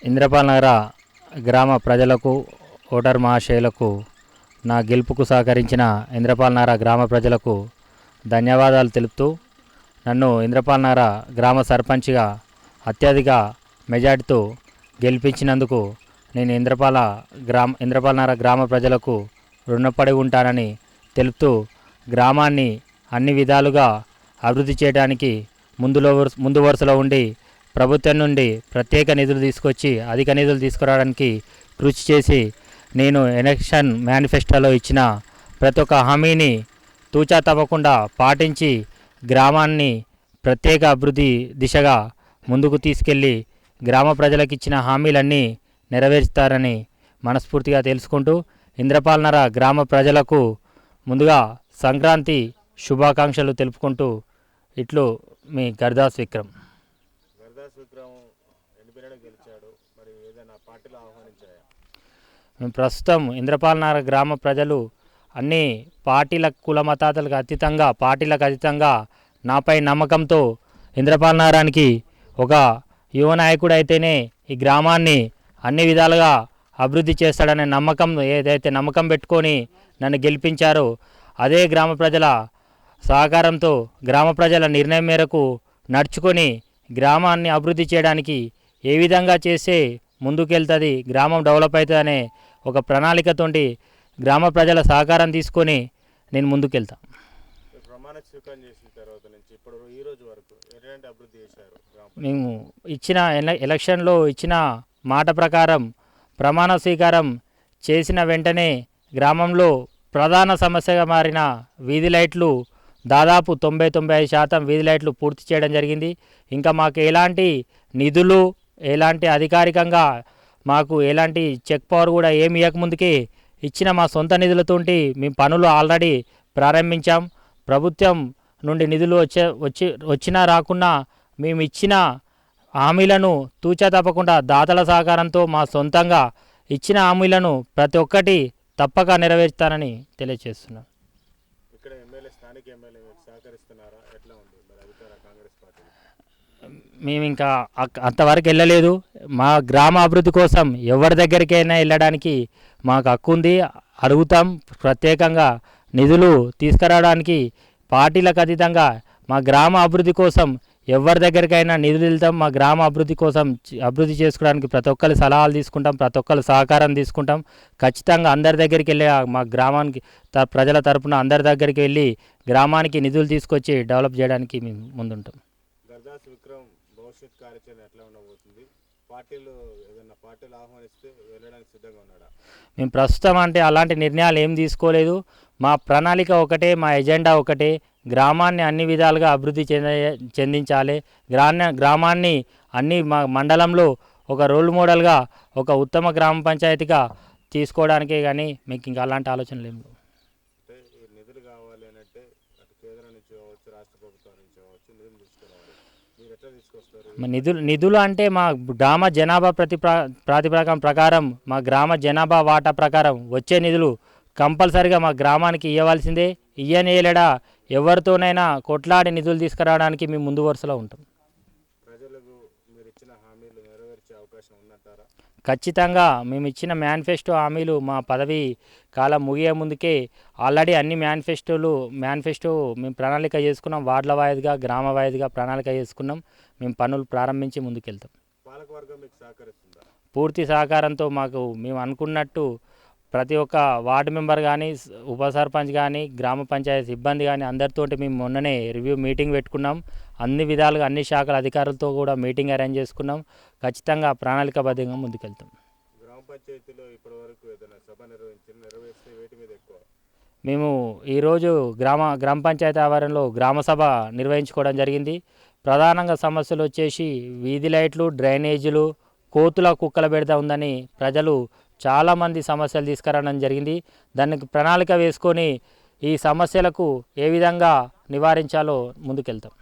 ఇంద్రపాల్ నగర గ్రామ ప్రజలకు, ఓటర్ మహాశయులకు, నా గెలుపుకు సహకరించిన ఇంద్రపాల్ నగర గ్రామ ప్రజలకు ధన్యవాదాలు తెలుపుతూ, నన్ను ఇంద్రపాల్ నగర గ్రామ సర్పంచ్గా అత్యధిక మెజార్టీతో గెలిపించినందుకు నేను ఇంద్రపాల్ నగర గ్రామ ప్రజలకు రుణపడి ఉంటానని తెలుపుతూ, గ్రామాన్ని అన్ని విధాలుగా అభివృద్ధి చేయడానికి ముందు వరుసలో ఉండి ప్రభుత్వం నుండి ప్రత్యేక నిధులు తీసుకొచ్చి అధిక నిధులు తీసుకురావడానికి కృషి చేసి, నేను ఎలక్షన్ మేనిఫెస్టోలో ఇచ్చిన ప్రతి ఒక్క హామీని తూచా తప్పకుండా పాటించి గ్రామాన్ని ప్రత్యేక అభివృద్ధి దిశగా ముందుకు తీసుకెళ్ళి గ్రామ ప్రజలకు ఇచ్చిన హామీలన్నీ నెరవేరుస్తారని మనస్ఫూర్తిగా తెలుసుకుంటూ, ఇంద్రపాల్ నగర గ్రామ ప్రజలకు ముందుగా సంక్రాంతి శుభాకాంక్షలు తెలుపుకుంటూ ఇట్లు మీ గర్దాస్ విక్రమ్. మేము ప్రస్తుతం ఇంద్రపాల్ నగర గ్రామ ప్రజలు అన్ని పార్టీల కుల మతాలకు అతీతంగా నాపై నమ్మకంతో ఇంద్రపాల్ నగరానికి ఒక యువ నాయకుడు అయితేనే ఈ గ్రామాన్ని అన్ని విధాలుగా అభివృద్ధి చేస్తాడనే నమ్మకం పెట్టుకొని నన్ను గెలిపించారో, అదే గ్రామ ప్రజల సహకారంతో గ్రామ ప్రజల నిర్ణయం మేరకు నడుచుకొని గ్రామాన్ని అభివృద్ధి చేయడానికి ఏ విధంగా చేస్తే ముందుకెళ్తుంది, గ్రామం డెవలప్ అవుతుందనే ఒక ప్రణాళికతోటి గ్రామ ప్రజల సహకారం తీసుకొని నేను ముందుకెళ్తాను. మేము ఇచ్చిన ఎలక్షన్లో ఇచ్చిన మాట ప్రకారం ప్రమాణ స్వీకారం చేసిన వెంటనే గ్రామంలో ప్రధాన సమస్యగా మారిన వీధి లైట్లు దాదాపు 90-95% వీధి లైట్లు పూర్తి చేయడం జరిగింది. ఇంకా మాకు ఎలాంటి నిధులు, ఎలాంటి అధికారికంగా మాకు ఎలాంటి చెక్ పవర్ కూడా ఏమి ఇవ్వకముందుకే ఇచ్చిన మా సొంత నిధులతోటి మేము పనులు ఆల్రెడీ ప్రారంభించాం. ప్రభుత్వం నుండి నిధులు వచ్చినా రాకున్నా మేము ఇచ్చిన హామీలను తూచా తప్పకుండా దాతల సహకారంతో మా సొంతంగా ఇచ్చిన హామీలను ప్రతి ఒక్కటి తప్పక నెరవేర్చుతానని తెలియజేస్తున్నాను. మేము ఇంకా అంతవరకు వెళ్ళలేదు. మా గ్రామ అభివృద్ధి కోసం ఎవరి దగ్గరికైనా వెళ్ళడానికి మాకు హక్కు ఉంది. అడుగుతాం. ప్రత్యేకంగా నిధులు తీసుకురావడానికి పార్టీలకు అతీతంగా మా గ్రామ అభివృద్ధి కోసం ఎవరి దగ్గరికైనా నిధులు వెళ్తాం. మా గ్రామ అభివృద్ధి కోసం అభివృద్ధి చేసుకోవడానికి ప్రతి ఒక్కరి సలహాలు తీసుకుంటాం, ప్రతి ఒక్కరి సహకారం తీసుకుంటాం. ఖచ్చితంగా అందరి దగ్గరికి వెళ్ళి మా గ్రామానికి ప్రజల తరపున అందరి దగ్గరికి వెళ్ళి గ్రామానికి నిధులు తీసుకొచ్చి డెవలప్ చేయడానికి మేము ముందుంటాం. గర్దాస్ విక్రమ్ భవిష్యత్ కార్యాచరణ ఎట్లా ఉండబోతుంది? పార్టీలు ఆహ్వానిస్తే వెళ్ళడానికి సిద్ధంగా ఉన్నాడా? మేము ప్రస్తుతం అంటే అలాంటి నిర్ణయాలు ఏం తీసుకోలేదు. మా ప్రణాళిక ఒకటే, మా ఎజెండా ఒకటే, గ్రామాన్ని అన్ని విధాలుగా అభివృద్ధి చెందించాలి. గ్రామాన్ని అన్ని మండలంలో ఒక రోల్ మోడల్గా, ఒక ఉత్తమ గ్రామ పంచాయతీగా తీసుకోవడానికే కానీ మీకు ఇంకా అలాంటి ఆలోచనలు ఏం లేవు. నిధులు కావాలి అంటే అటు కేంద్రం నుంచి కావచ్చు, రాష్ట్ర ప్రభుత్వం నుంచి కావచ్చు, నిధులు తీసుకురావాలి. మీరు ఎట్లా తీసుకొస్తారు? నిధులు అంటే మా గ్రామ జనాభా ప్రాతిపదిక ప్రకారం, మా గ్రామ జనాభా వాటా ప్రకారం వచ్చే నిధులు కంపల్సరిగా మా గ్రామానికి ఇవ్వవలసిందే. ఇయ్యనేలేడా ఎవరితోనైనా కొట్లాడి నిధులు తీసుకురావడానికి మేము ముందు వరుసలో ఉంటాం. ప్రజలకు మీరు ఇచ్చిన హామీలు నెరవేర్చే అవకాశం ఉందంటారా? ఖచ్చితంగా మేము ఇచ్చిన మేనిఫెస్టో హామీలు మా పదవి కాలం ముగియే ముందుకే ఆల్రెడీ అన్ని మేనిఫెస్టో మేము ప్రణాళిక చేసుకున్నాం. వార్డుల వాయిదిగా, గ్రామ వాయిదిగా ప్రణాళిక చేసుకున్నాం. మేము పనులు ప్రారంభించి ముందుకెళ్తాం. పాలకవర్గం మీకు సహకరిస్తుందా? పూర్తి సహకారంతో మేము అనుకున్నట్టు ప్రతి ఒక్క వార్డు మెంబర్ కానీ, ఉప సర్పంచ్ కానీ, గ్రామ పంచాయతీ సిబ్బంది కానీ అందరితోటి మేము మొన్ననే రివ్యూ మీటింగ్ పెట్టుకున్నాం. అన్ని విధాలుగా అన్ని శాఖల అధికారులతో కూడా మీటింగ్ అరేంజ్ చేసుకున్నాం. ఖచ్చితంగా ప్రణాళికాబద్ధంగా ముందుకెళ్తాం. గ్రామ పంచాయతీలో ఇప్పటివరకు ఏదైనా సభ నెరవేర్స్తే వేటి మీద ఎక్కువ? మేము ఈరోజు గ్రామ పంచాయతీ ఆవరణలో గ్రామ సభ నిర్వహించుకోవడం జరిగింది. ప్రధానంగా సమస్యలు వచ్చేసి వీధి లైట్లు, డ్రైనేజీలు, కోతుల కుక్కల బెడద ఉందని ప్రజలు చాలామంది సమస్యలు తీసుకురావడం జరిగింది. దానికి ప్రణాళిక వేసుకొని ఈ సమస్యలకు ఏ విధంగా నివారించాలో ముందుకెళ్తాం.